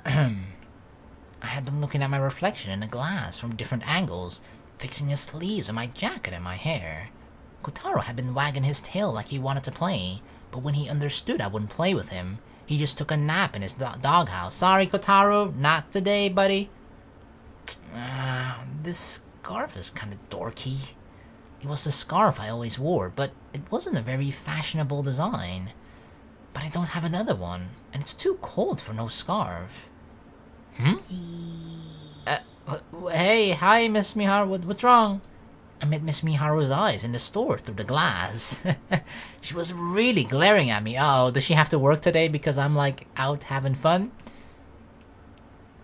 I had been looking at my reflection in a glass from different angles, fixing the sleeves of my jacket and my hair. Kotaro had been wagging his tail like he wanted to play, but when he understood I wouldn't play with him, he just took a nap in his doghouse. Sorry, Kotaro, not today, buddy. This scarf is kind of dorky. It was the scarf I always wore, but it wasn't a very fashionable design. But I don't have another one, and it's too cold for no scarf. Hey, hi, Miss Miharu. What's wrong? I met Miss Miharu's eyes in the store through the glass. She was really glaring at me. Uh-oh, does she have to work today because I'm, like, out having fun?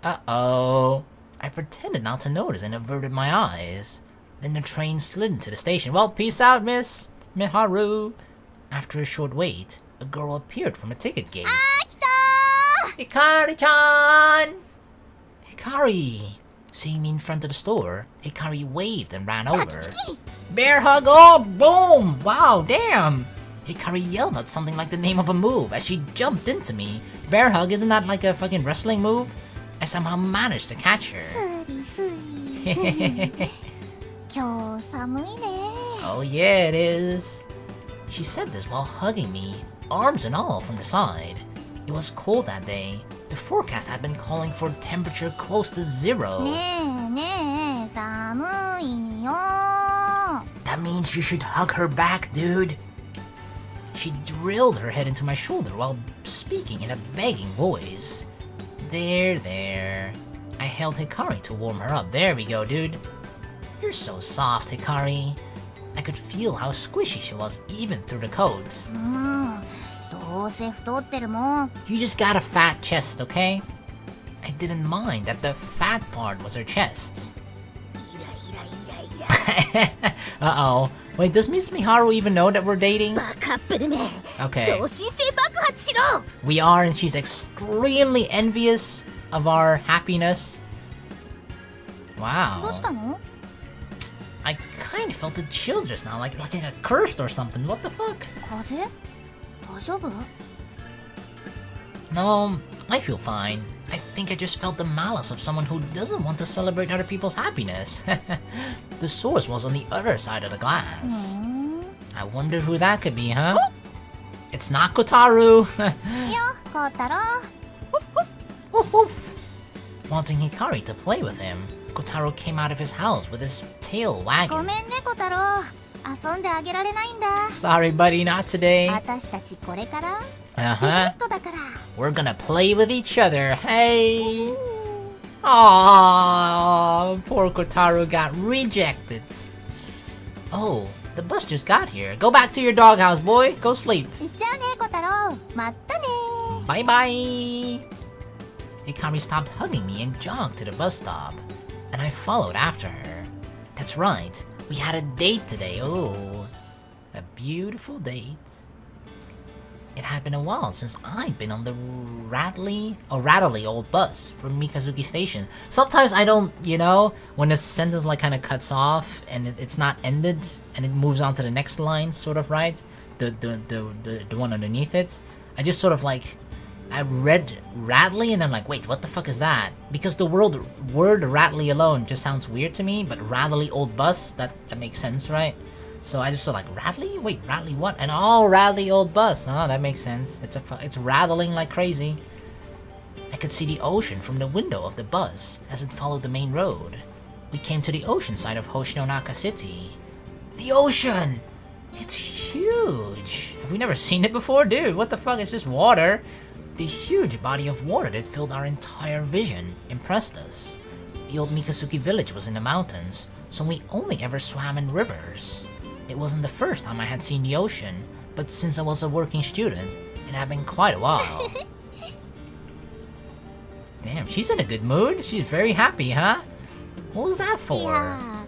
Uh-oh. I pretended not to notice and averted my eyes. Then the train slid into the station. Well, peace out, Miss Miharu. After a short wait, a girl appeared from the ticket gate. Hikari-chan! Hikari! Seeing me in front of the store, Hikari waved and ran over. Bear hug! Oh, boom! Wow, damn! Hikari yelled out something like the name of a move as she jumped into me. Bear hug, isn't that like a fucking wrestling move? I somehow managed to catch her. Oh yeah, it is. She said this while hugging me, arms and all from the side. It was cold that day. The forecast had been calling for temperature close to 0. That means you should hug her back, dude. She drilled her head into my shoulder while speaking in a begging voice. There. I held Hikari to warm her up. There we go, dude. You're so soft, Hikari. I could feel how squishy she was even through the coat. You just got a fat chest, okay? I didn't mind that the fat part was her chest. Uh-oh. Wait, does Miss Miharu even know that we're dating? Okay. We are, and she's extremely envious of our happiness. Wow. I kind of felt a chill just now, like I got cursed or something. What the fuck? No, I feel fine. I think I just felt the malice of someone who doesn't want to celebrate other people's happiness. The source was on the other side of the glass. I wonder who that could be, huh? It's not Kotaro! Woof woof! Wanting Hikari to play with him, Kotaro came out of his house with his tail wagging. Sorry, buddy, not today. We're gonna play with each other, hey! Aww, poor Kotaro got rejected. Oh, the bus just got here. Go back to your doghouse, boy. Go sleep. Bye-bye. Hikari stopped hugging me and jogged to the bus stop, and I followed after her. That's right, we had a date today. Oh, a beautiful date. It had been a while since I'd been on the rattly old bus from Mikazuki Station. Sometimes I don't, you know, when a sentence like kind of cuts off and it's not ended and it moves on to the next line, sort of, right? The one underneath it. I just sort of like, I read rattly and I'm like, wait, what the fuck is that? Because the word rattly alone just sounds weird to me, but rattly old bus, that makes sense, right? So I just saw like, rattly? Wait, rattly what? And oh, rattly old bus. Oh, that makes sense. It's rattling like crazy. I could see the ocean from the window of the bus as it followed the main road. We came to the ocean side of Hoshinonaka City. The ocean! It's huge! Have we never seen it before? Dude, what the fuck? It's just water. The huge body of water that filled our entire vision impressed us. The old Mikazuki village was in the mountains, so we only ever swam in rivers. It wasn't the first time I had seen the ocean, but since I was a working student, it had been quite a while. Damn, she's in a good mood. She's very happy, huh? What was that for? I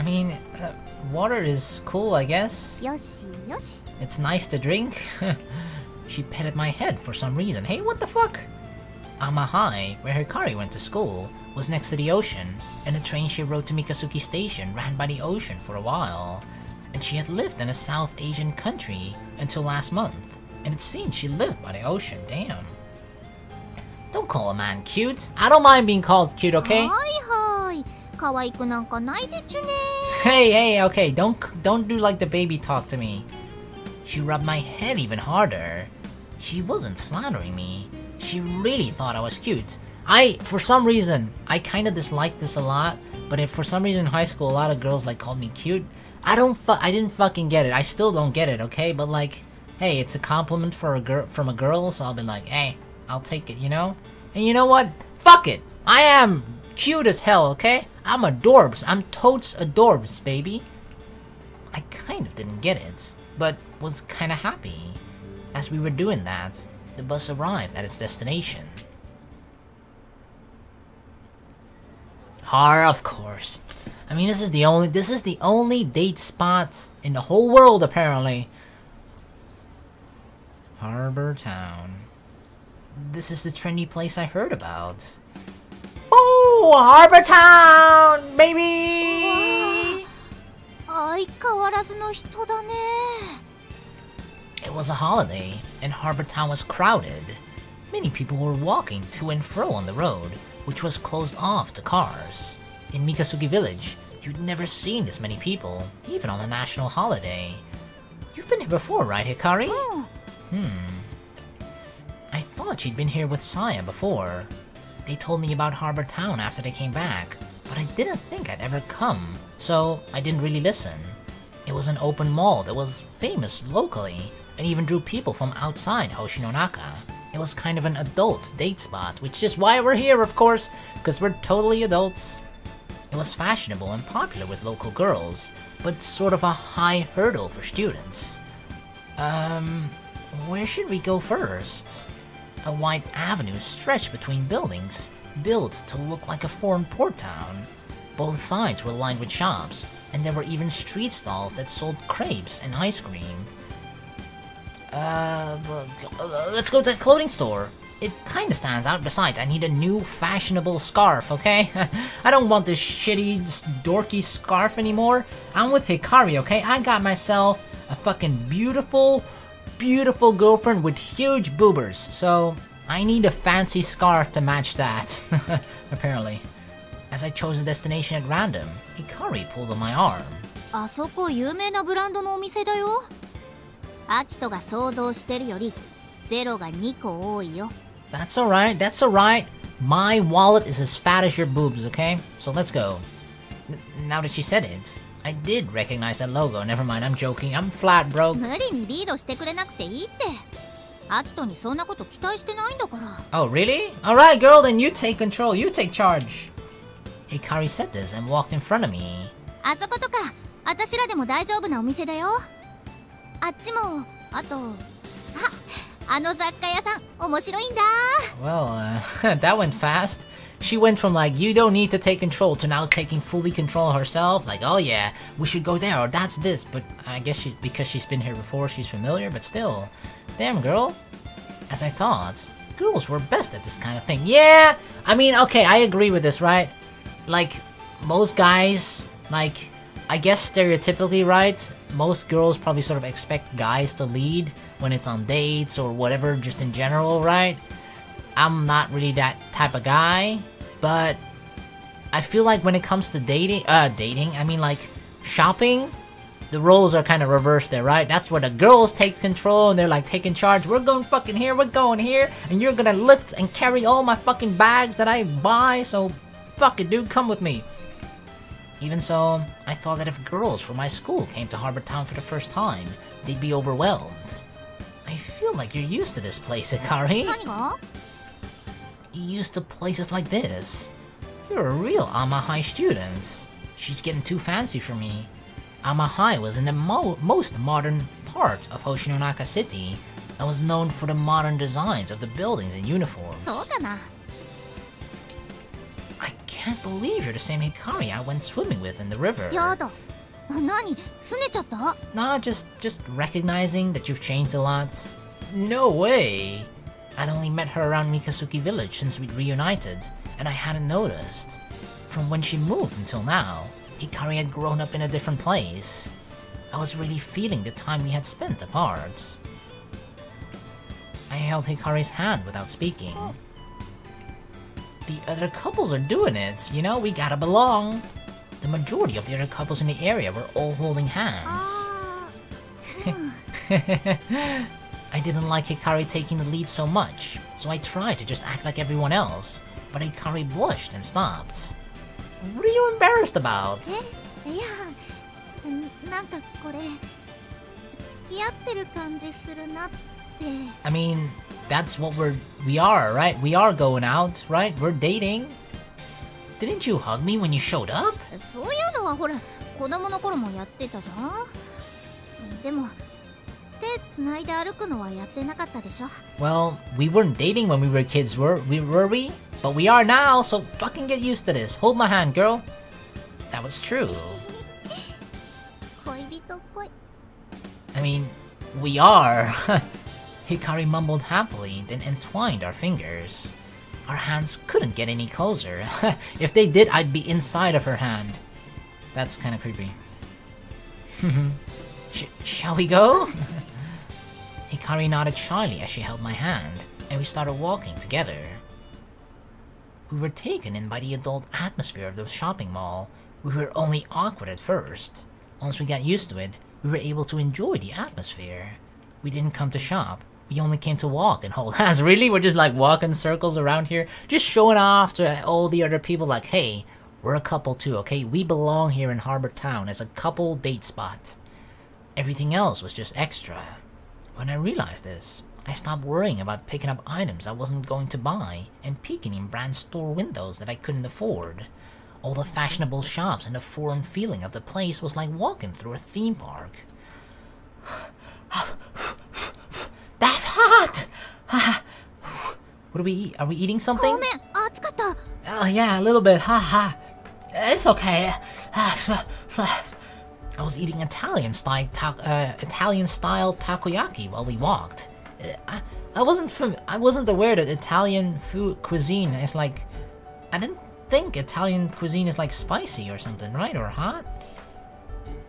mean, water is cool, I guess. It's nice to drink. She petted my head for some reason. Hey, what the fuck? Amahai, where Hikari went to school, was next to the ocean, and the train she rode to Mikazuki Station ran by the ocean for a while. And she had lived in a South Asian country until last month. and it seemed she lived by the ocean, damn. Don't call a man cute. I don't mind being called cute, okay? Hey, okay, don't do like the baby talk to me. She rubbed my head even harder. She wasn't flattering me. She really thought I was cute. For some reason, I kind of disliked this a lot, but if for some reason in high school a lot of girls like called me cute, I didn't fucking get it. I still don't get it, okay? But like, hey, it's a compliment for from a girl, so I'll be like, hey, I'll take it, you know? And you know what? Fuck it. I am cute as hell, okay? I'm adorbs. I'm totes adorbs, baby. I kind of didn't get it, but was kind of happy. As we were doing that, the bus arrived at its destination. Of course. I mean, this is the only date spot in the whole world, apparently. Harbor Town. This is the trendy place I heard about. Oh, Harbor Town, baby! It was a holiday, and Harbor Town was crowded. Many people were walking to and fro on the road, which was closed off to cars. In Mikasugi Village, you'd never seen this many people, even on a national holiday. You've been here before, right, Hikari? I thought she'd been here with Saya before. They told me about Harbor Town after they came back, but I didn't think I'd ever come, so I didn't really listen. It was an open mall that was famous locally, and even drew people from outside Hoshinonaka. It was kind of an adult date spot, which is why we're here, of course, because we're totally adults. It was fashionable and popular with local girls, but sort of a high hurdle for students. Where should we go first? A wide avenue stretched between buildings, built to look like a foreign port town. Both sides were lined with shops, and there were even street stalls that sold crepes and ice cream. Let's go to the clothing store. It kinda stands out. Besides, I need a new fashionable scarf, okay? I don't want this shitty, dorky scarf anymore. I'm with Hikari, okay? I got myself a fucking beautiful girlfriend with huge boobers, so I need a fancy scarf to match that, apparently. As I chose a destination at random, Hikari pulled on my arm. That's alright. My wallet is as fat as your boobs, okay? So let's go. Now that she said it, I did recognize that logo. Never mind, I'm joking. I'm flat, bro. Oh, really? Alright, girl, then you take control. You take charge. Hikari said this and walked in front of me. Well, that went fast. She went from like, you don't need to take control, to now taking fully control herself. Like, oh yeah, we should go there, or that's this. But I guess because she's been here before, she's familiar, but still. Damn, girl. As I thought, girls were best at this kind of thing. Yeah! I mean, okay, I agree with this, right? Like, most guys, like, I guess stereotypically, right? Most girls probably sort of expect guys to lead when it's on dates or whatever, just in general, right? I'm not really that type of guy, but I feel like when it comes to dating, I mean like shopping, the roles are kind of reversed there, right? That's where the girls take control and they're like taking charge. We're going fucking here, we're going here, and you're gonna lift and carry all my fucking bags that I buy, so fuck it, dude, come with me. Even so, I thought that if girls from my school came to Harbor Town for the first time, they'd be overwhelmed. I feel like you're used to this place, Hikari. Used to places like this. You're a real Amahai student. She's getting too fancy for me. Amahai was in the most modern part of Hoshinonaka City, and was known for the modern designs of the buildings and uniforms. I can't believe you're the same Hikari I went swimming with in the river. Nah, just recognizing that you've changed a lot. No way! I'd only met her around Mikasuki Village since we'd reunited, and I hadn't noticed. From when she moved until now, Hikari had grown up in a different place. I was really feeling the time we had spent apart. I held Hikari's hand without speaking. The other couples are doing it, you know, we gotta belong. The majority of the other couples in the area were all holding hands. I didn't like Hikari taking the lead so much, so I tried to just act like everyone else, but Hikari blushed and stopped. What are you embarrassed about? I mean, that's what we are, right? We are going out, right? We're dating. Didn't you hug me when you showed up? Well, we weren't dating when we were kids, were we? But we are now, so fucking get used to this. Hold my hand, girl. That was true. I mean, we are. Hikari mumbled happily, then entwined our fingers. Our hands couldn't get any closer. If they did, I'd be inside of her hand. That's kind of creepy. Shall we go? Hikari nodded shyly as she held my hand, and we started walking together. We were taken in by the adult atmosphere of the shopping mall. We were only awkward at first. Once we got used to it, we were able to enjoy the atmosphere. We didn't come to shop. We only came to walk and hold hands. Really? We're just like walking circles around here? Just showing off to all the other people like, hey, we're a couple too, okay? We belong here in Harbor Town as a couple date spot. Everything else was just extra. When I realized this, I stopped worrying about picking up items I wasn't going to buy and peeking in brand store windows that I couldn't afford. All the fashionable shops and the foreign feeling of the place was like walking through a theme park. That's hot! What do we eat? Are we eating something? Oh yeah, a little bit. Haha. It's okay. I was eating Italian-style takoyaki while we walked. I wasn't aware that Italian cuisine is like... I didn't think Italian cuisine is like spicy or something, right? Or hot?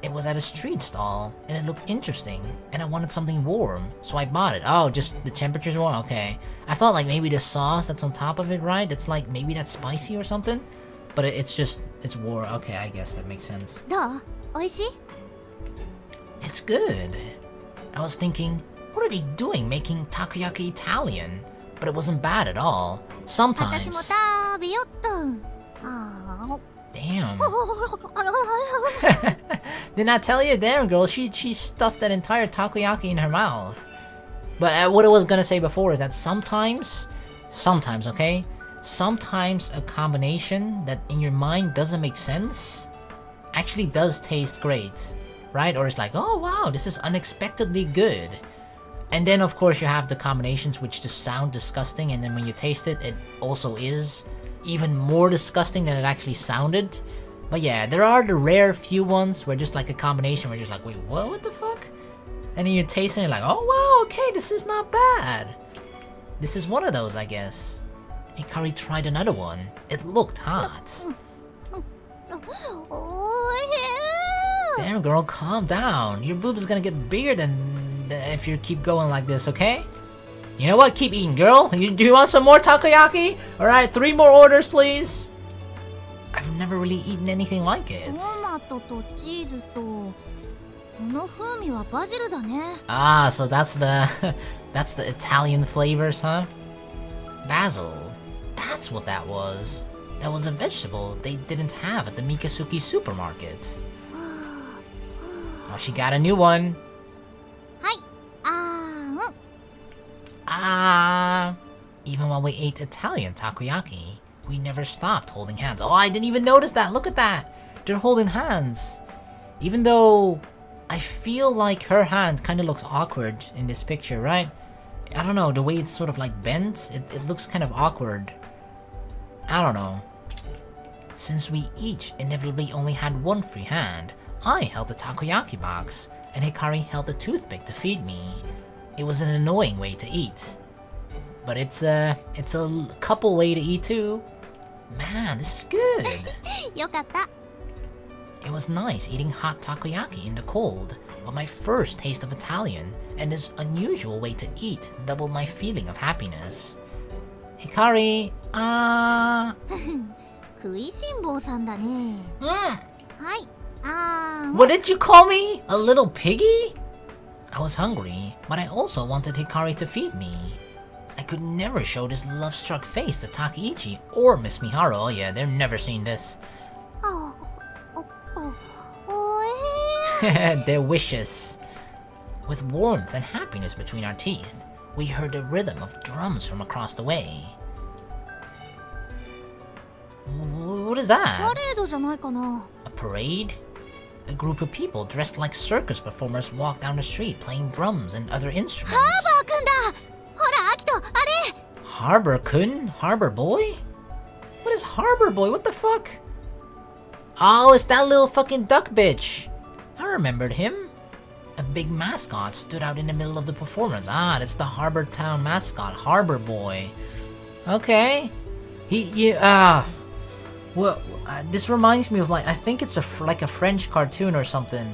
It was at a street stall, and it looked interesting, and I wanted something warm, so I bought it. Oh, just the temperature's warm? Okay. I thought like maybe the sauce that's on top of it, right? It's like, maybe that's spicy or something? But it's warm. Okay, I guess that makes sense. It's good. I was thinking, what are they doing making takoyaki Italian? But it wasn't bad at all. Sometimes... Damn. Didn't I tell you? Damn, girl, she stuffed that entire takoyaki in her mouth. But what I was gonna say before is that sometimes, okay? Sometimes a combination that in your mind doesn't make sense actually does taste great, right? Or it's like, oh wow, this is unexpectedly good. And then of course you have the combinations which just sound disgusting, and then when you taste it, it also is even more disgusting than it actually sounded. But yeah, there are the rare few ones where just like a combination where you're just like, wait, what the fuck? And then you taste it and you're like, oh wow, okay, this is not bad. This is one of those, I guess. Hikari tried another one. It looked hot. Damn girl, calm down. Your boob is gonna get bigger than if you keep going like this, okay? You know what? Keep eating, girl. Do you want some more takoyaki? Alright, 3 more orders, please. I've never really eaten anything like it. Ah, so that's the that's the Italian flavors, huh? Basil. That's what that was. That was a vegetable they didn't have at the Mikasuki supermarket. Oh, she got a new one. Even while we ate Italian takoyaki, we never stopped holding hands. Oh, I didn't even notice that. Look at that. They're holding hands. Even though I feel like her hand kind of looks awkward in this picture, right? I don't know, the way it's sort of like bent, it looks kind of awkward. I don't know. Since we each inevitably only had one free hand, I held the takoyaki box, and Hikari held the toothpick to feed me. It was an annoying way to eat. But it's a couple way to eat too. Man, this is good. It was nice eating hot takoyaki in the cold, but my first taste of Italian and this unusual way to eat doubled my feeling of happiness. Hikari, 食いしん坊さんだね。はい。What did you call me? A little piggy? I was hungry, but I also wanted Hikari to feed me. I could never show this love-struck face to Takeichi or Miss Miharu. Oh yeah, they're never seen this. Their wishes. With warmth and happiness between our teeth, we heard the rhythm of drums from across the way. What is that? パレードじゃないかな。 A parade? A group of people dressed like circus performers walked down the street playing drums and other instruments. ハーバーくんだ。ほら、アキト、あれ。Harbor-kun? Harbor boy? What is Harbor boy? What the fuck? Oh, it's that little fucking duck bitch. I remembered him. A big mascot stood out in the middle of the performance. Ah, that's the Harbor Town mascot, Harbor boy. Okay. Well, this reminds me of like, I think it's like a French cartoon or something.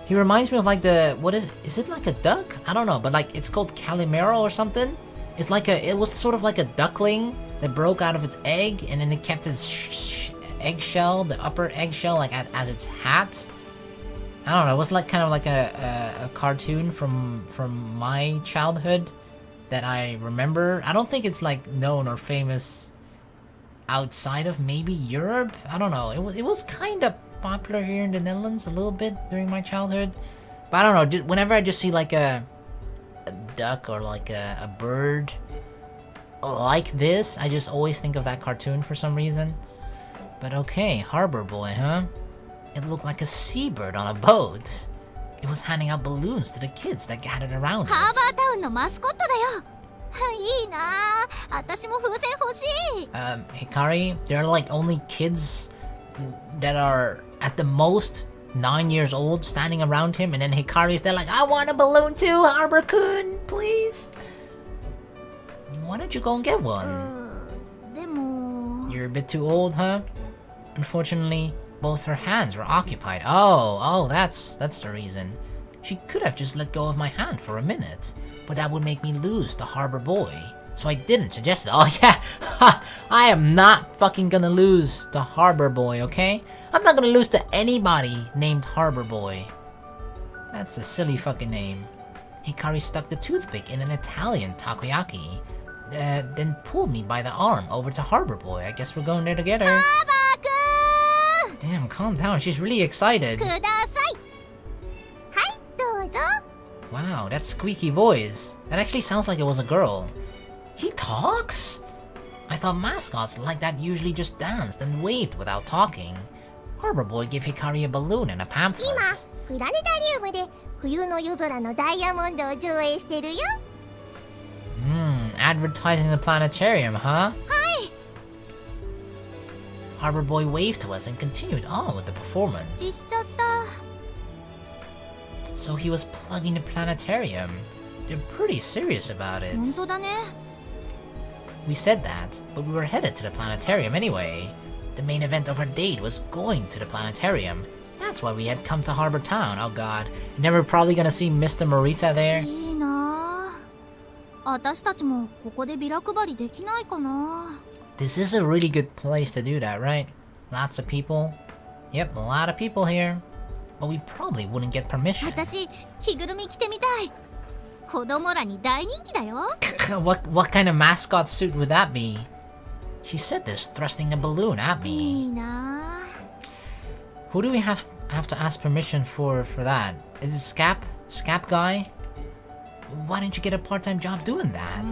He reminds me of like what is it like a duck? I don't know, but like it's called Calimero or something. It's like it was sort of like a duckling that broke out of its egg and then it kept its eggshell, the upper eggshell, like as its hat. I don't know, it was like kind of like a cartoon from my childhood that I remember. I don't think it's like known or famous outside of maybe Europe. I don't know. It was kind of popular here in the Netherlands a little bit during my childhood. But I don't know, whenever I just see like a duck or like a bird like this, I just always think of that cartoon for some reason. But okay, Harbor Boy, huh? It looked like a seabird on a boat. It was handing out balloons to the kids that gathered around it. ハーバータウンのマスコットだよ。いいなあ。私も風船欲しい。Hikari, there are like only kids that are at the most 9 years old standing around him, and then Hikari's there like, I want a balloon too, Harbor-kun, please. Why don't you go and get one? でも You're a bit too old, huh? Unfortunately, both her hands were occupied. Oh, that's the reason. She could have just let go of my hand for a minute, but that would make me lose the Harbor Boy. So I didn't suggest it. Oh yeah, I am not fucking gonna lose to Harbor Boy, okay? I'm not gonna lose to anybody named Harbor Boy. That's a silly fucking name. Hikari stuck the toothpick in an Italian takoyaki, then pulled me by the arm over to Harbor Boy. I guess we're going there together. Damn, calm down. She's really excited. ください。はい、どうぞ。 Wow, that squeaky voice. That actually sounds like it was a girl. He talks? I thought mascots like that usually just danced and waved without talking. Harbor Boy gave Hikari a balloon and a pamphlet. 今、プラネタリウムで冬の夜空のダイヤモンドを上映してるよ。Advertising the planetarium, huh? はい。 Harbor Boy waved to us and continued on with the 行っ performance. ちゃった。 So he was plugging the planetarium. They're pretty serious about it. 本当だね。 We said that, but we were headed to the planetarium anyway. The main event of our date was going to the planetarium. That's why we had come to Harbor Town. Oh god. And then we're probably gonna see Mr. Morita there. いいなあ。私たちもここでビラ配りできないかな。 This is a really good place to do that, right? Lots of people. Yep, a lot of people here. But we probably wouldn't get permission. 私、着ぐるみ着てみたい。子供らに大人気だよ。what kind of mascot suit would that be? She said this, thrusting a balloon at いい me. なあ。 Who do we have to ask permission for that? Is it Scap? Scap guy? Why didn't you get a part-time job doing that?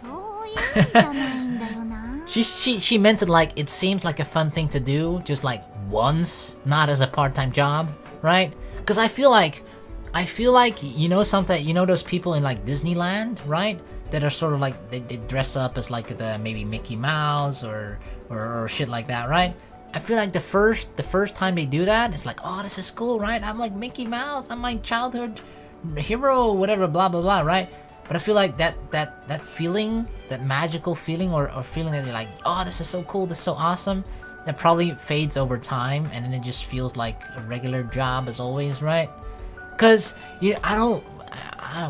そういうんじゃないんだよな。She meant it like it seems like a fun thing to do, just like once, not as a part-time job, right? Because I feel like you know those people in like Disneyland, right? That are sort of like they dress up as like the maybe Mickey Mouse or shit like that, right? I feel like the first time they do that, it's like, oh, this is cool, right? I'm like Mickey Mouse, I'm my childhood hero, whatever, blah blah blah, right? But I feel like that feeling, that magical feeling or feeling that you're like, oh, this is so cool, this is so awesome, that probably fades over time, and then it just feels like a regular job as always, right? Cause I don't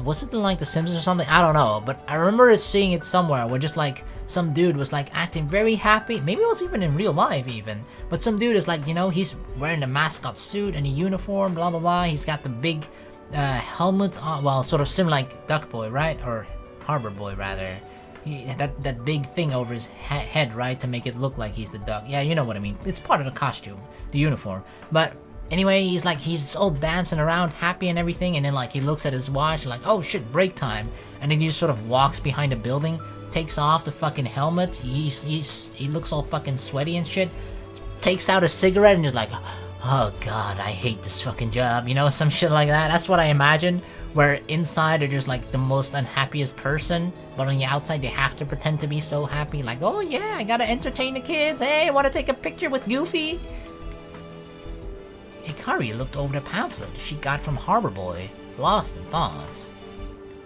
was it like The Simpsons or something? I don't know, but I remember seeing it somewhere where just like some dude was like acting very happy. Maybe it was even in real life even. But some dude is like, you know, he's wearing the mascot suit and the uniform, blah blah blah. He's got the big helmet on, well, sort of similar like Duck Boy, right? Or Harbor Boy rather. That big thing over his head, right, to make it look like he's the duck. Yeah, you know what I mean. It's part of the costume, the uniform. But anyway, he's all dancing around, happy and everything, and then like he looks at his watch, like, oh shit, break time, and then he just sort of walks behind a building, takes off the fucking helmet. He looks all fucking sweaty and shit, takes out a cigarette and just like, oh god, I hate this fucking job, you know, some shit like that. That's what I imagine. Where inside they're just like the most unhappiest person, but on the outside they have to pretend to be so happy, like, oh yeah, I gotta entertain the kids, hey, wanna take a picture with Goofy? Hikari looked over the pamphlet she got from Harbor Boy, lost in thoughts.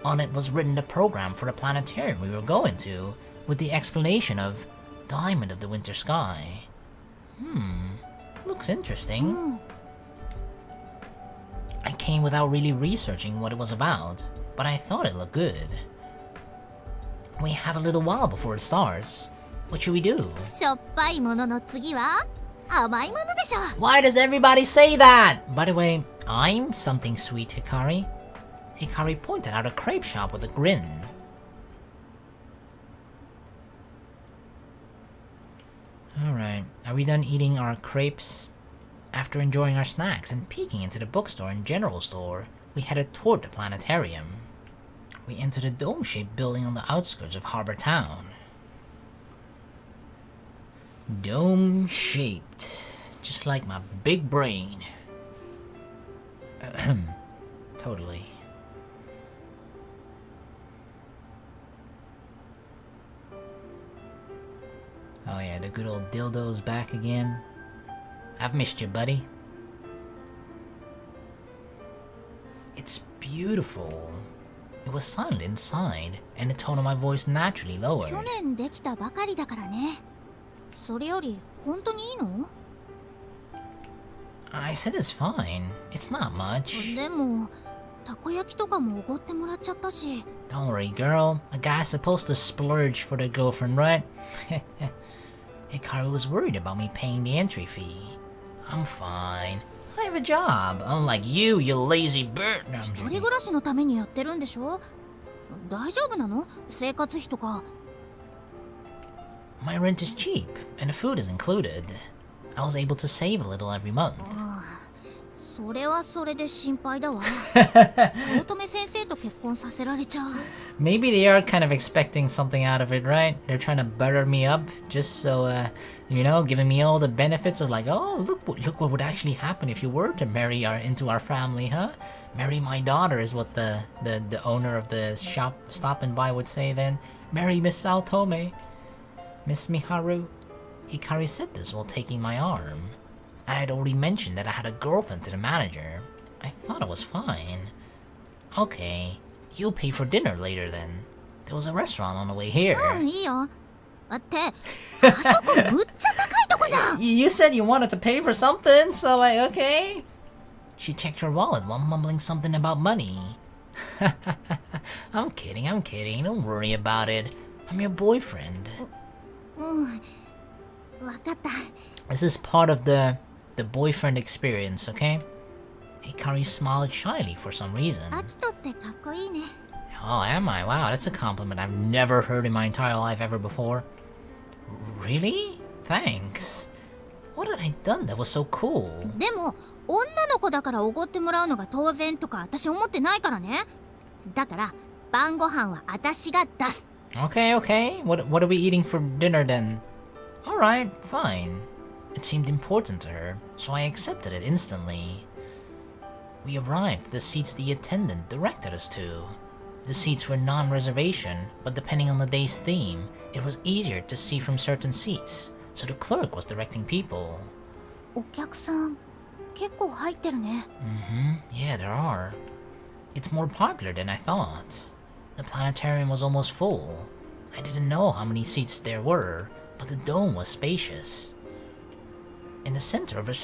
On it was written the program for the planetarium we were going to, with the explanation of Diamond of the Winter Sky. Looks interesting. I came without really researching what it was about, but I thought it looked good. We have a little while before it starts. What should we do? Why does everybody say that? By the way, I'm something sweet, Hikari. Hikari pointed out a crepe shop with a grin. Alright, are we done eating our crepes? After enjoying our snacks and peeking into the bookstore and general store, we headed toward the planetarium. We entered a dome-shaped building on the outskirts of Harbor Town. Dome-shaped, just like my big brain. Totally. Oh yeah, the good old dildo's back again. I've missed you, buddy. It's beautiful. It was silent inside, and the tone of my voice naturally lowered. I said it's fine. It's not much. Don't worry, girl. A guy's supposed to splurge for their girlfriend, right? Hikari was worried about me paying the entry fee. I'm fine. I have a job, unlike you, you lazy bird. No, my rent is cheap, and the food is included. I was able to save a little every month. Maybe they are kind of expecting something out of it, right? They're trying to butter me up, just so, you know, giving me all the benefits of like, oh, look what would actually happen if you were to marry into our family, huh? Marry my daughter is what the owner of the shop stopping by would say then. Marry Miss Saotome. Miss Miharu. Hikari said this while taking my arm. I had already mentioned that I had a girlfriend to the manager. I thought it was fine. Okay, you'll pay for dinner later then. There was a restaurant on the way here. You said you wanted to pay for something, so like, okay. She checked her wallet while mumbling something about money. I'm kidding, don't worry about it. I'm your boyfriend. This is part of the boyfriend experience, okay? Hikari smiled shyly for some reason. Oh, am I? Wow, that's a compliment I've never heard in my entire life ever before. Really? Thanks. What had I done that was so cool? Okay. What are we eating for dinner then? Alright, fine. It seemed important to her, so I accepted it instantly. We arrived at the seats the attendant directed us to. The seats were non-reservation, but depending on the day's theme, it was easier to see from certain seats, so the clerk was directing people. Yeah, there are. It's more popular than I thought. The planetarium was almost full. I didn't know how many seats there were, but the dome was spacious. In the center was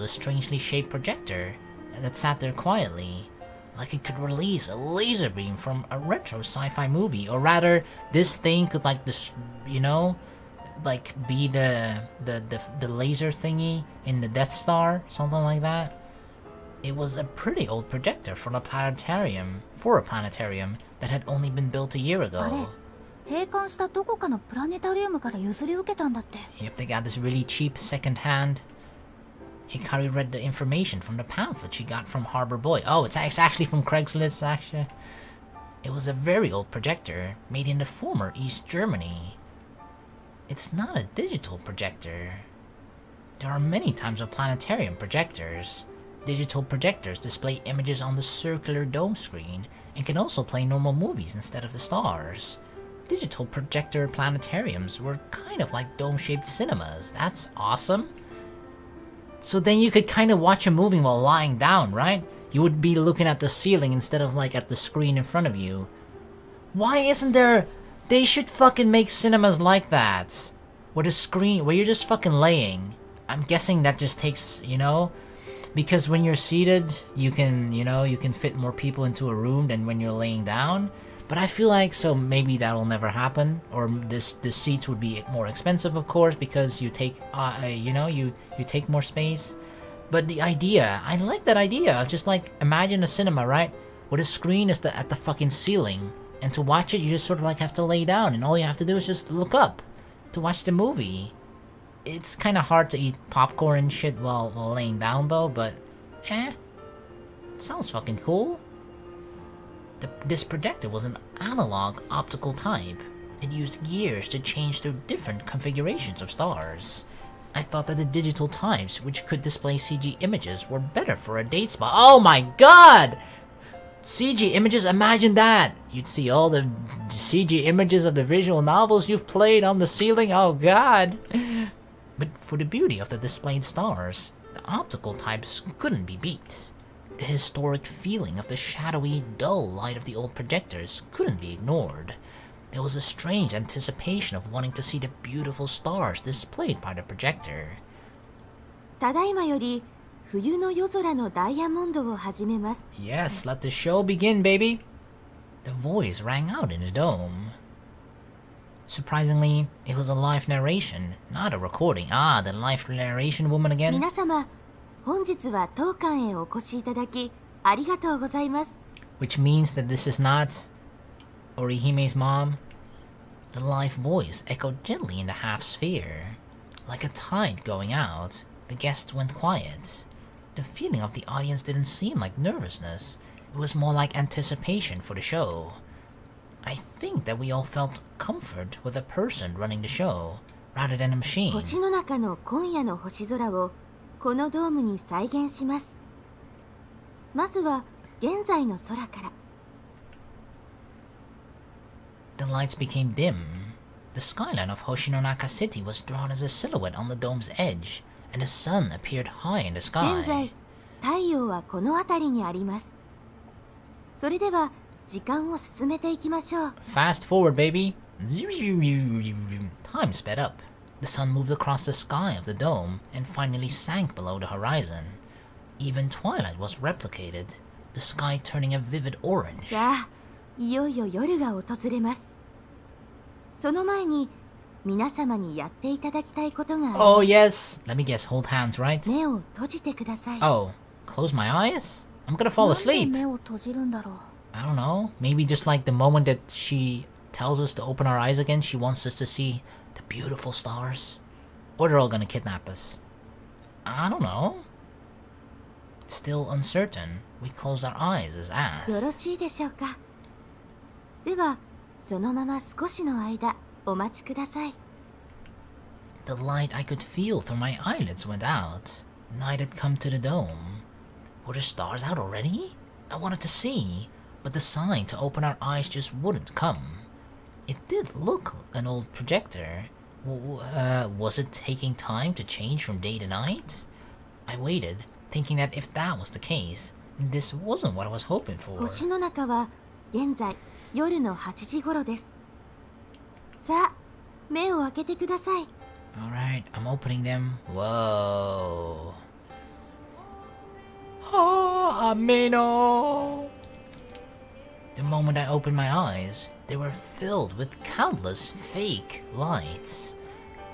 a strangely shaped projector that sat there quietly, like it could release a laser beam from a retro sci-fi movie, or rather, this thing could like this, you know, like be the laser thingy in the Death Star, something like that. It was a pretty old projector for a planetarium that had only been built a year ago. 閉館したどこかのプラネタリウムから譲り受けたんだって。 Yep, they got this really cheap second-hand. Hikari read the information from the pamphlet she got from Harbor Boy. Oh, it's actually from Craigslist, actually. It was a very old projector, made in the former East Germany. It's not a digital projector. There are many types of planetarium projectors. Digital projectors display images on the circular dome screen, and can also play normal movies instead of the stars. Digital projector planetariums were kind of like dome-shaped cinemas. That's awesome. So then you could kind of watch a movie while lying down, right? You would be looking at the ceiling instead of like at the screen in front of you. Why isn't there... They should fucking make cinemas like that. Where the screen... Where you're just fucking laying. I'm guessing that just takes, you know... Because when you're seated, you can, you know, you can fit more people into a room than when you're laying down. But I feel like, so maybe that'll never happen, or the seats would be more expensive, of course, because you take, you know, you take more space. But the idea, I like that idea of just like, imagine a cinema, right? Where the screen is at the fucking ceiling, and to watch it, you just sort of like have to lay down, and all you have to do is just look up to watch the movie. It's kind of hard to eat popcorn and shit while laying down, though, but sounds fucking cool. This projector was an analog optical type. It used gears to change through different configurations of stars. I thought that the digital types, which could display CG images, were better for a date spot. Oh my god! CG images, imagine that! You'd see all the CG images of the visual novels you've played on the ceiling, oh god! But for the beauty of the displayed stars, the optical types couldn't be beat. The historic feeling of the shadowy, dull light of the old projectors couldn't be ignored. There was a strange anticipation of wanting to see the beautiful stars displayed by the projector. ただいまより冬の夜空のダイヤモンドを始めます。 Yes, let the show begin, baby! The voice rang out in the dome. Surprisingly, it was a live narration, not a recording. Ah, the live narration woman again? 皆様、本日は当館へお越しいただきありがとうございます。 Which means that this is not Orihime's mom. The live voice echoed gently in the half-sphere. Like a tide going out, the guests went quiet. The feeling of the audience didn't seem like nervousness. It was more like anticipation for the show. I think that we all felt comfort with a person running the show, rather than a machine. 星の中の今夜の星空をこのドームに再現します。まずは現在の空から。 The lights became dim. The skyline of Hoshinonaka City was drawn as a silhouette on the dome's edge, and the sun appeared high in the 現在 sky. 太陽はこの辺りにあります。それでは時間を進めていきましょう。 Fast forward, baby. Time sped up. The sun moved across the sky of the dome and finally sank below the horizon. Even twilight was replicated, the sky turning a vivid orange. さあ、いよいよ夜が訪れます。その前に皆様にやっていただきたいことがあります。 Oh yes! Let me guess, hold hands, right? 目を閉じてください。 Oh, close my eyes? I'm gonna fall なんで asleep. 目を閉じるんだろう。 I don't know. Maybe just like the moment that she tells us to open our eyes again, she wants us to see the beautiful stars. Or they're all gonna kidnap us. I don't know. Still uncertain, we close our eyes as よ asked. ろしいでしょうか。では、そのまま少しの間お待ちください。 The light I could feel through my eyelids went out. Night had come to the dome. Were the stars out already? I wanted to see, but the sign to open our eyes just wouldn't come. It did look an old projector. Was it taking time to change from day to night? I waited, thinking that if that was the case, this wasn't what I was hoping for. 星の中は現在夜の8時頃です。さあ、目を開けてください。Alright, I'm opening them. Whoa. Oh, ameno. The moment I opened my eyes, they were filled with countless fake lights.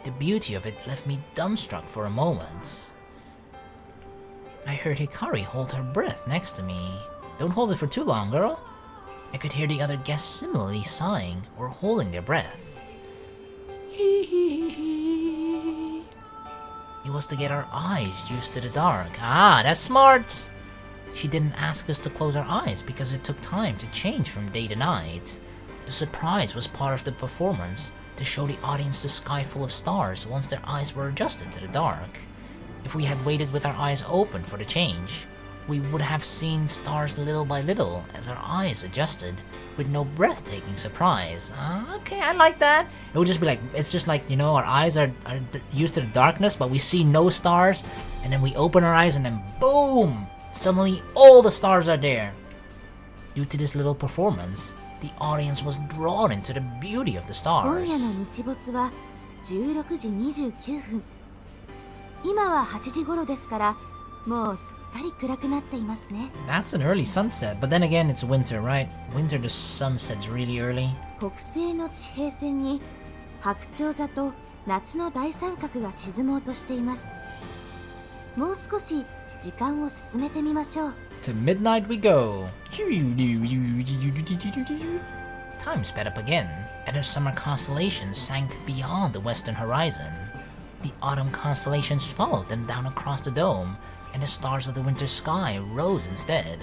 The beauty of it left me dumbstruck for a moment. I heard Hikari hold her breath next to me. Don't hold it for too long, girl. I could hear the other guests similarly sighing or holding their breath. It was to get our eyes used to the dark. Ah, that's smart! She didn't ask us to close our eyes because it took time to change from day to night. The surprise was part of the performance, to show the audience the sky full of stars once their eyes were adjusted to the dark. If we had waited with our eyes open for the change, we would have seen stars little by little as our eyes adjusted, with no breathtaking surprise. Okay, I like that. It would just be like, it's just like, you know, our eyes are used to the darkness, but we see no stars, and then we open our eyes and then boom! Suddenly all the stars are there. Due to this little performance, the audience was drawn into the beauty of the stars. 今夜の日没は16時29分。今は8時頃ですから、もうすっかり暗くなっていますね。That's an early sunset, but then again it's winter, right? Winter the sun sets really early. 北西の地平線に白鳥座と夏の大三角が沈もうとしています。もう少し時間を進めてみましょう。To midnight we go. Time sped up again, and the summer constellations sank beyond the western horizon. The autumn constellations followed them down across the dome, and the stars of the winter sky rose instead.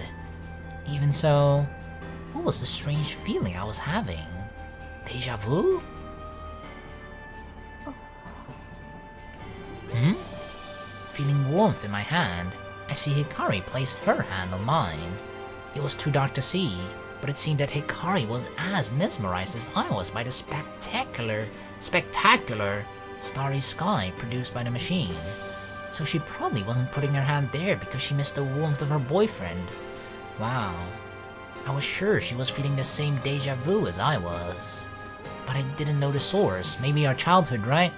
Even so, what was the strange feeling I was having? Deja vu? Feeling warmth in my hand, I see Hikari place her hand on mine. It was too dark to see, but it seemed that Hikari was as mesmerized as I was by the spectacular starry sky produced by the machine. So she probably wasn't putting her hand there because she missed the warmth of her boyfriend. Wow. I was sure she was feeling the same deja vu as I was. But I didn't know the source. Maybe our childhood, right?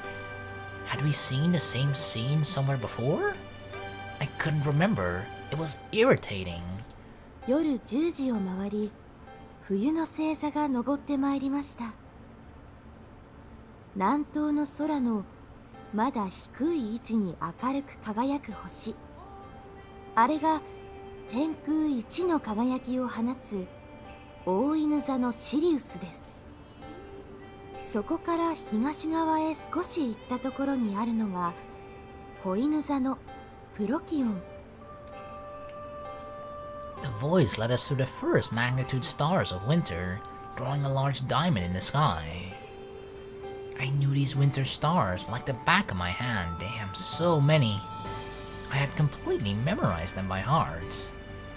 Had we seen the same scene somewhere before? I couldn't remember. It was irritating. 夜10時を回り、冬の星座が昇ってまいりました。南東の空のまだ低い位置に明るく輝く星。あれが天空一の輝きを放つ大犬座のシリウスです。そこから東側へ少し行ったところにあるのが子犬座のプロキオン。The voice led us through the first magnitude stars of winter, drawing a large diamond in the sky. I knew these winter stars like the back of my hand. Damn, so many. I had completely memorized them by heart.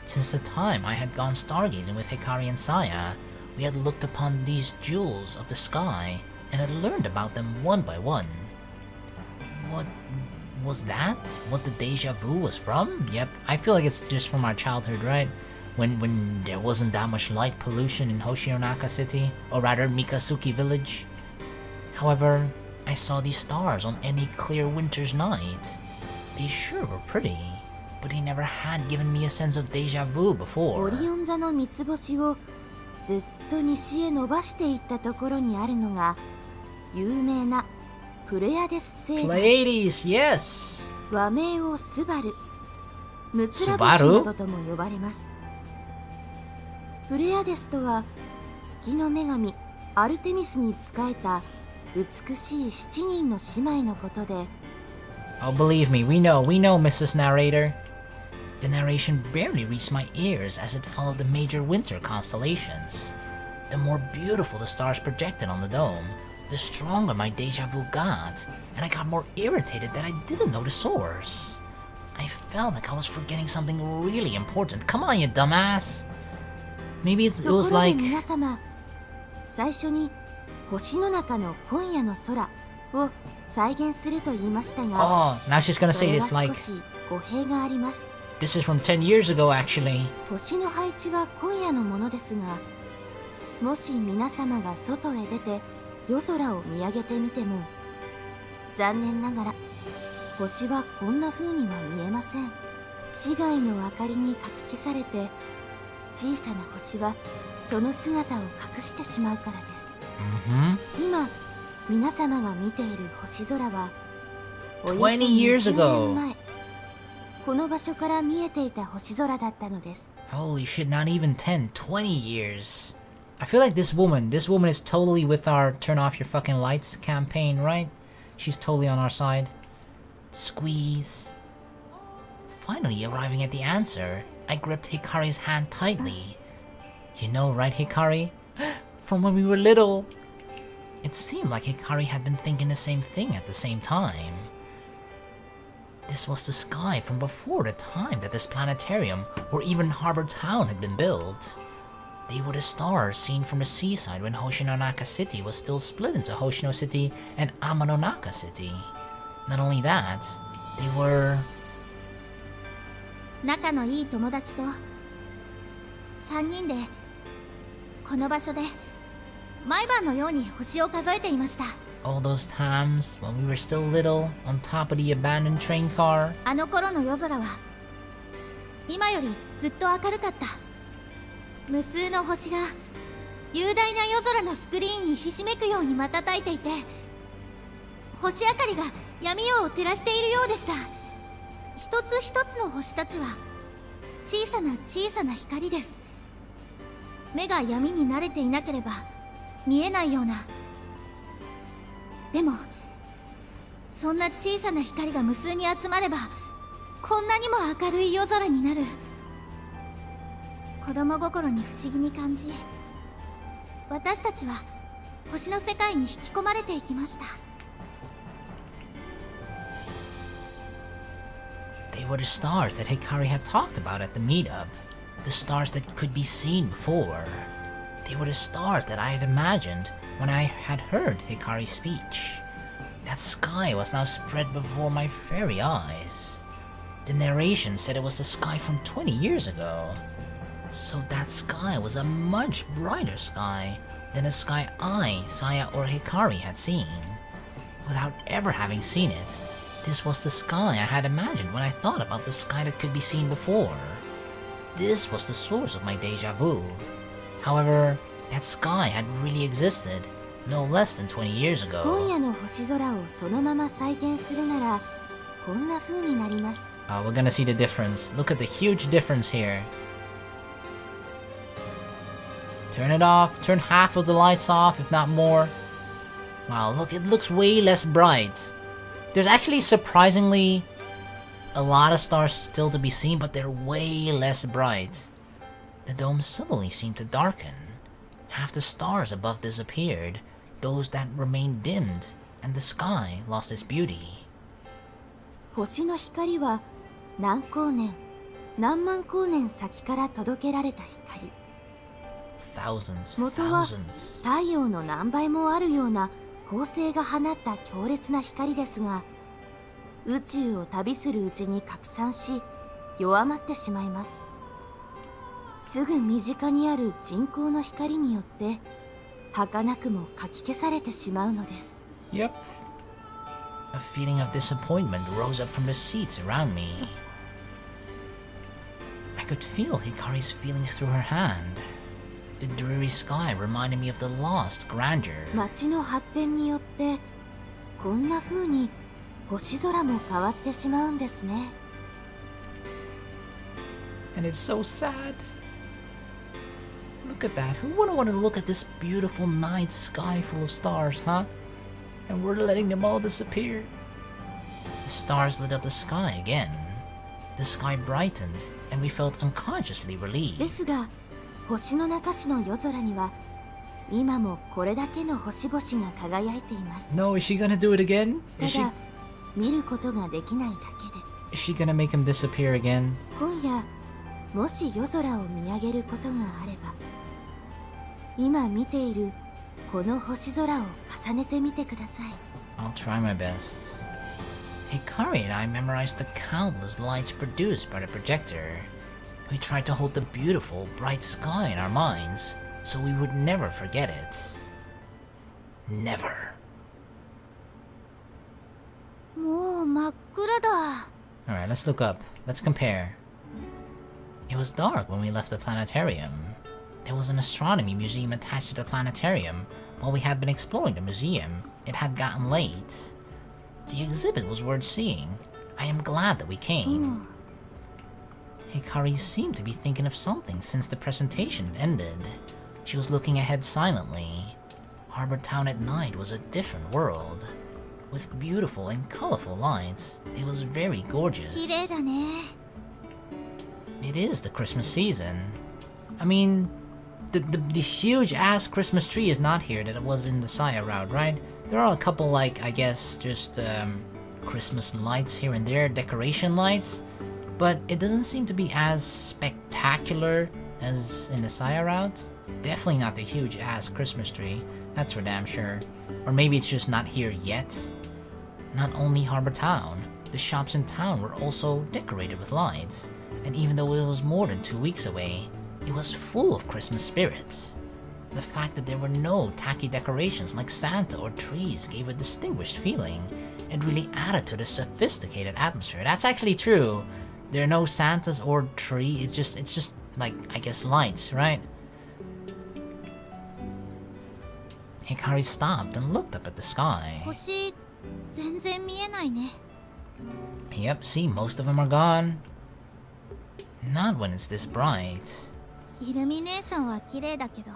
Since the time I had gone stargazing with Hikari and Saya, we had looked upon these jewels of the sky and had learned about them one by one. What was that? What the deja vu was from? Yep, I feel like it's just from our childhood, right? When there wasn't that much light pollution in Hoshionaka City, or rather Mikasuki Village. However, I saw these stars on any clear winter's night. They sure were pretty, but they never had given me a sense of deja vu before. オリオン座の三つ星をずっと西へ伸ばしていったところにあるのが有名なプレアデス星団。Pleiades, yes! 和名をスバル、ムツラ星などとも呼ばれます。プレアデスとは月の女神アルテミスに仕えた美しい7人の姉妹のことで、Oh, believe me, we know, Mrs. Narrator. The narration barely reached my ears as it followed the major winter constellations. The more beautiful the stars projected on the dome, the stronger my deja vu got, and I got more irritated that I didn't know the source. I felt like I was forgetting something really important. Come on, you dumbass! Maybe it was like... 皆様、最初に星の中の今夜の空を再現すると言いましたが、 Oh, now she's gonna say this like... 少し語弊があります。 This is from 10 years ago, actually. 星の配置は今夜のものですが、もし皆様が外へ出て夜空を見上げてみても、残念ながら星はこんな風には見えません。市街の明かりにかき消されて、小さな星はその姿を隠してしまうからです。今皆様が見ている星空はおよそ20 years ago 年前、この場所から見えていた星空だったのです。 Holy shit, not even 10, 20 years. I feel like this woman is totally with our turn off your fucking lights campaign, right? She's totally on our side. Squeeze. Finally arriving at the answer, I gripped Hikari's hand tightly. You know, right, Hikari? From when we were little. It seemed like Hikari had been thinking the same thing at the same time. This was the sky from before the time that this planetarium or even Harbor Town had been built. They were the stars seen from the seaside when Hoshinonaka City was still split into Hoshino City and Amanonaka City. Not only that, they were... 仲のいい友達と3人でこの場所で毎晩のように星を数えていました。 All those times when we were still little, on top of the abandoned train car. あの頃の夜空は今よりずっと明るかった。無数の星が雄大な夜空のスクリーンにひしめくように瞬いていて、星明かりが闇夜を照らしているようでした。一つ一つの星たちは小さな小さな光です。目が闇に慣れていなければ見えないような。でもそんな小さな光が無数に集まればこんなにも明るい夜空になる。子供心に不思議に感じ、私たちは星の世界に引き込まれていきました。 They were the stars that Hikari had talked about at the meetup. The stars that could be seen before. They were the stars that I had imagined when I had heard Hikari's speech. That sky was now spread before my very eyes. The narration said it was the sky from 20 years ago. So that sky was a much brighter sky than the sky I, Saya, or Hikari had seen. Without ever having seen it, this was the sky I had imagined when I thought about the sky that could be seen before. This was the source of my deja vu. However, that sky had really existed no less than 20 years ago. 今夜の星空をそのまま再現するならこんな風になります。 We're gonna see the difference. Look at the huge difference here. Turn it off. Turn half of the lights off, if not more. Wow, look, it looks way less bright. There's actually surprisingly a lot of stars still to be seen, but they're way less bright. The dome suddenly seemed to darken. Half the stars above disappeared, those that remained dimmed, and the sky lost its beauty. 星の光は何光年、何万光年先から届けられた光。 Thousands, 元は thousands. 太陽の何倍もあるような恒星が放った強烈な光ですが、宇宙を旅するうちに拡散し弱まってしまいます。すぐ身近にある人工の光によって儚くもかき消されてしまうのです。 Yep. A feeling of disappointment rose up from the seats around me. I could feel Hikari's feelings through her hand. The dreary sky reminded me of the lost grandeur. 街の発展によってこんな風に星空も変わってしまうんですね。 And it's so sad. Look at that. Who wouldn't want to look at this beautiful night sky full of stars, huh? And we're letting them all disappear. The stars lit up the sky again. The sky brightened, and we felt unconsciously で relieved. すが星の中市の夜空には今もこれだけの星々が輝いています。 No, is she gonna do it again? ただ見ることができないだけで、 Is she gonna make him disappear again? 今夜もし夜空を見上げることがあれば、今見ているこの星空を重ねてみてください。 I'll try my best. Hikari and I memorized the countless lights produced by the projector. We tried to hold the beautiful, bright sky in our minds, so we would never forget it. Never. 真っ暗だ。 Alright, let's look up. Let's compare. It was dark when we left the planetarium. There was an astronomy museum attached to the planetarium. While we had been exploring the museum, it had gotten late. The exhibit was worth seeing. I am glad that we came. Hikari seemed to be thinking of something since the presentation had ended. She was looking ahead silently. Harbor Town at night was a different world. With beautiful and colorful lights, it was very gorgeous. 綺麗だね。 It is the Christmas season. I mean, the huge ass Christmas tree is not here that it was in the Saya route, right? There are a couple, like, I guess, just Christmas lights here and there, decoration lights, but it doesn't seem to be as spectacular as in the Saya route. Definitely not the huge ass Christmas tree, that's for damn sure. Or maybe it's just not here yet. Not only Harbor Town, the shops in town were also decorated with lights, and even though it was more than 2 weeks away, it was full of Christmas spirits. The fact that there were no tacky decorations like Santa or trees gave a distinguished feeling. It really added to the sophisticated atmosphere. That's actually true. There are no Santas or tree. It's just like, I guess, lights, right? Hikari stopped and looked up at the sky. 星全然見えないね。 Yep, see, most of them are gone. Not when it's this bright. イルミネーションは綺麗だけど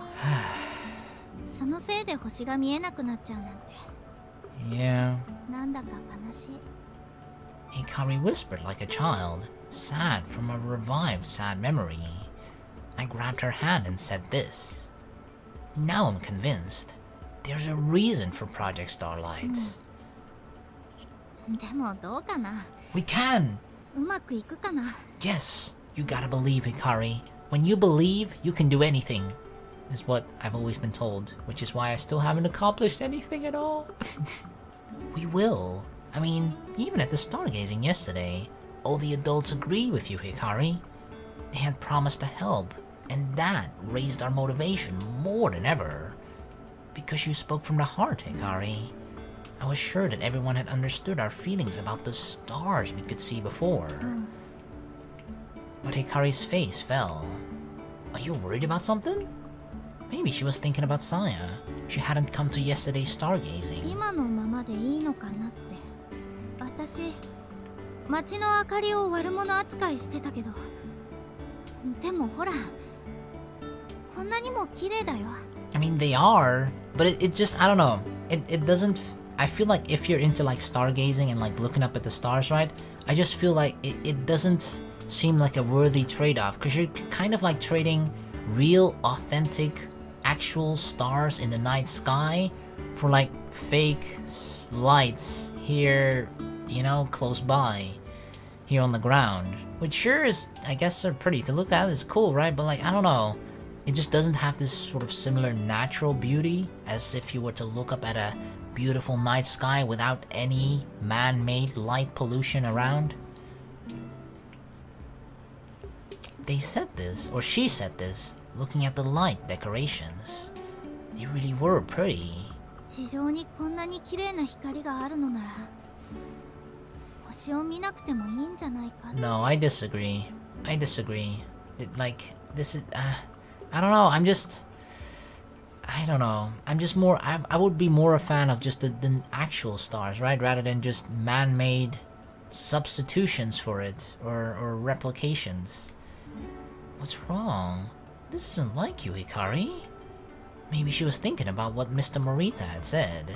そのせいで星が見えなくなっちゃうなんて Yeah. なんだか悲しい。 Hikari whispered like a child, sad from a revived sad memory. I grabbed her hand and said this. Now I'm convinced. There's a reason for Project Starlight. でもどうかな。 We can! うまくいくかな。 Yes, you gotta believe, Hikari. When you believe, you can do anything. Is what I've always been told, which is why I still haven't accomplished anything at all. We will. I mean, even at the Stargazing yesterday, all the adults agreed with you, Hikari. They had promised to help, and that raised our motivation more than ever. Because you spoke from the heart, Hikari. I was sure that everyone had understood our feelings about the stars we could see before. But Hikari's face fell. Are you worried about something? Maybe she was thinking about Saya. She hadn't come to yesterday's stargazing. 今のままでいいのかなって。私、街の明かりを悪者扱いしてたけど。でもほら、こんなにも綺麗だよ。I mean, they are, but it just, I don't know. It doesn't, I feel like if you're into like stargazing and like looking up at the stars, right? I just feel like it doesn't seem like a worthy trade-off, because you're kind of like trading real, authentic, actual stars in the night sky for like fake lights here, you know, close by, here on the ground. Which sure is, I guess, are pretty to look at, it's cool, right? But like, I don't know, it just doesn't have this sort of similar natural beauty as if you were to look up at a beautiful night sky without any man-made light pollution around. They said this, or she said this, looking at the light decorations. They really were pretty. 地上にこんなに綺麗な光があるのなら、星を見なくてもいいんじゃないか。 No, I disagree. I disagree. Like, this is, I don't know, I don't know. I'm just more, I would be more a fan of just the actual stars, right? Rather than just man-made substitutions for it, or replications. What's wrong? This isn't like you, Hikari. Maybe she was thinking about what Mr. Morita had said.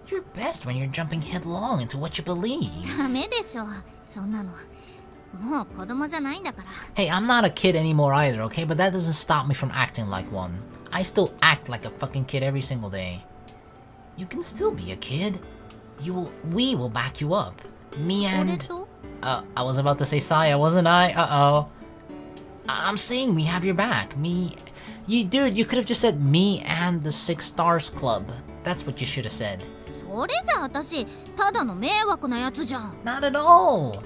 You're best when you're jumping headlong into what you believe. ダメでしょ、そんなの。もう子供じゃないんだから。 Hey, I'm not a kid anymore either, okay? But that doesn't stop me from acting like one. I still act like a fucking kid every single day. You can still be a kid. We will back you up. Me and... 俺と？ I was about to say Saya, wasn't I? Uh-oh. I'm saying we have your back. Dude, you could have just said me and the Six Stars Club. That's what you should have said. それじゃ私、ただの迷惑なやつじゃん。 Not at all.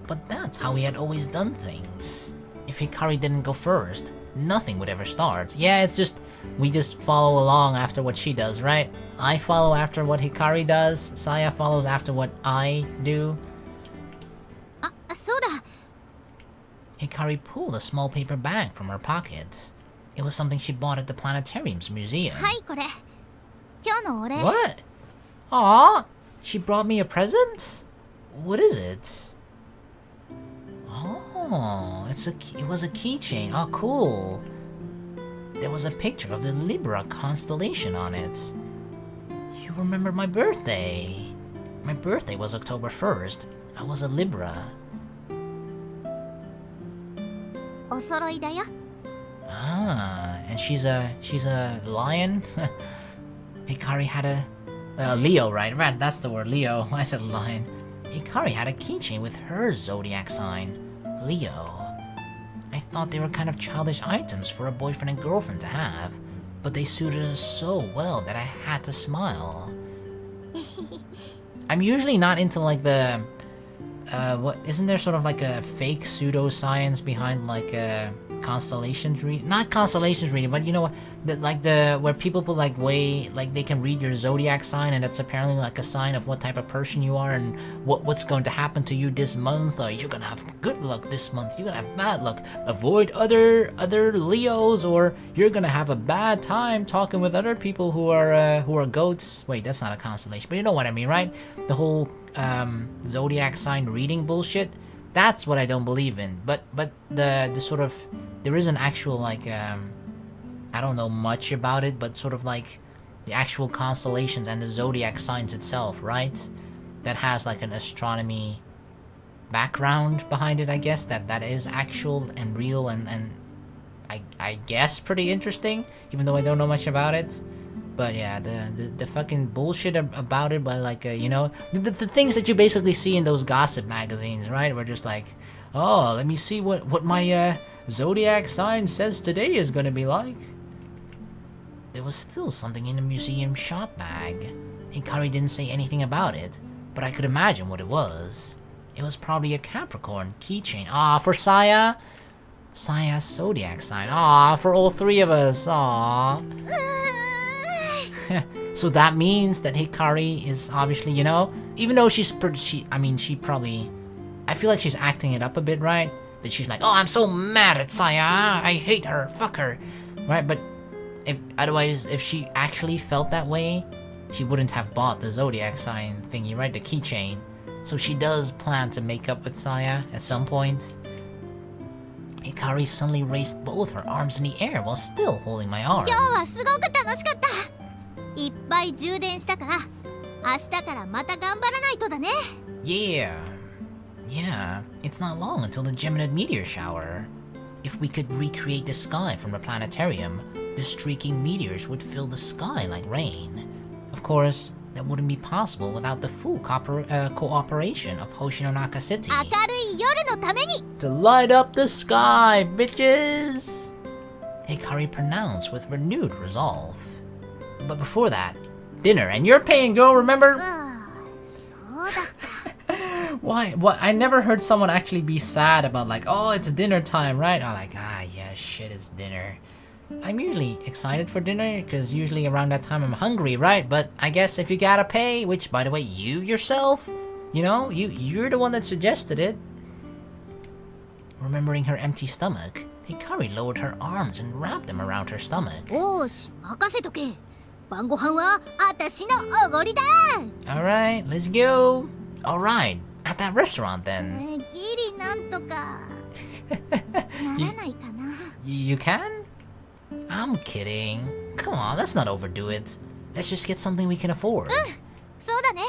But that's how we had always done things. If Hikari didn't go first, nothing would ever start. Yeah, it's just, we just follow along after what she does, right? I follow after what Hikari does, Saya follows after what I do. そうだ。 Hikari pulled a small paper bag from her pocket. It was something she bought at the planetarium's museum. はい、これ。今日のお礼。 What? Aw, she brought me a present? What is it? Oh, it was a keychain. Oh, cool. There was a picture of the Libra constellation on it. You remember my birthday? My birthday was October 1st. I was a Libra. お揃いだよ。 Ah, and she's a lion? Hikari had a Leo, right? Right, that's the word, Leo. I said lion. Hikari had a keychain with her zodiac sign, Leo. I thought they were kind of childish items for a boyfriend and girlfriend to have, but they suited us so well that I had to smile. I'm usually not into like the what isn't there sort of like a fake pseudoscience behind like constellations reading? Not constellations reading, but you know what, where people put like they can read your zodiac sign, and it's apparently like a sign of what type of person you are and what's going to happen to you this month, or you're gonna have good luck this month, you're gonna have bad luck, avoid other Leos, or you're gonna have a bad time talking with other people who are goats. Wait, that's not a constellation, but you know what I mean, right? The whole zodiac sign reading bullshit. That's what I don't believe in. But the sort of, there is an actual like I don't know much about it, but sort of like the actual constellations and the zodiac signs itself, right? That has like an astronomy background behind it, I guess, that is actual and real and I guess pretty interesting, even though I don't know much about it. But yeah, the fucking bullshit about it, but like, you know, the things that you basically see in those gossip magazines, right? We're just like, oh, let me see what my zodiac sign says today is gonna be like. There was still something in the museum shop bag. Hikari didn't say anything about it, but I could imagine what it was. It was probably a Capricorn keychain. Ah, for Saya? Saya's zodiac sign. Ah, for all three of us. Ah. So that means that Hikari is obviously, you know, even though she probably, I feel like she's acting it up a bit, right? That she's like, oh, I'm so mad at Saya, I hate her, fuck her, right? But if she actually felt that way, she wouldn't have bought the zodiac sign thingy, right? The keychain. So she does plan to make up with Saya at some point. Hikari suddenly raised both her arms in the air while still holding my arm. 今日はすごく楽しかった。いっぱい充電したから、明日からまた頑張らないとだね。Yeah, it's not long until the Geminid meteor shower. If we could recreate the sky from the planetarium, the streaking meteors would fill the sky like rain. Of course, that wouldn't be possible without the full cooperation of Hoshinonaka City. 明るい夜のために To light up the sky, bitches! Hikari pronounced with renewed resolve. But before that, dinner, and you're paying, girl, remember? そうだった。 Why? What? I never heard someone actually be sad about like, oh, it's dinner time, right? I'm like, ah, yeah, shit, it's dinner. I'm usually excited for dinner, because usually around that time I'm hungry, right? But I guess if you gotta pay, which, by the way, you yourself, you know, you're the one that suggested it. Remembering her empty stomach, Hikari lowered her arms and wrapped them around her stomach. おーし、任せとけ。晩ご飯はあたしのおごりだ。 Alright, let's go. Alright, at that restaurant then. ギリなんとかならないかな。You can? I'm kidding. Come on, let's not overdo it. Let's just get something we can afford. そうだね。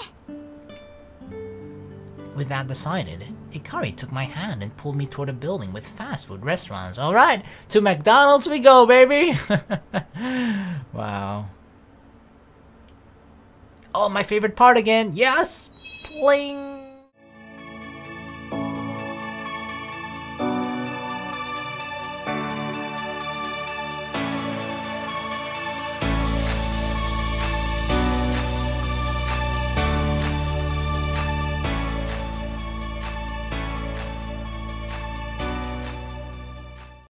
With that decided, Hikari took my hand and pulled me toward a building with fast food restaurants. Alright, to McDonald's we go, baby! Wow. Oh, my favorite part again. Yes! Pling!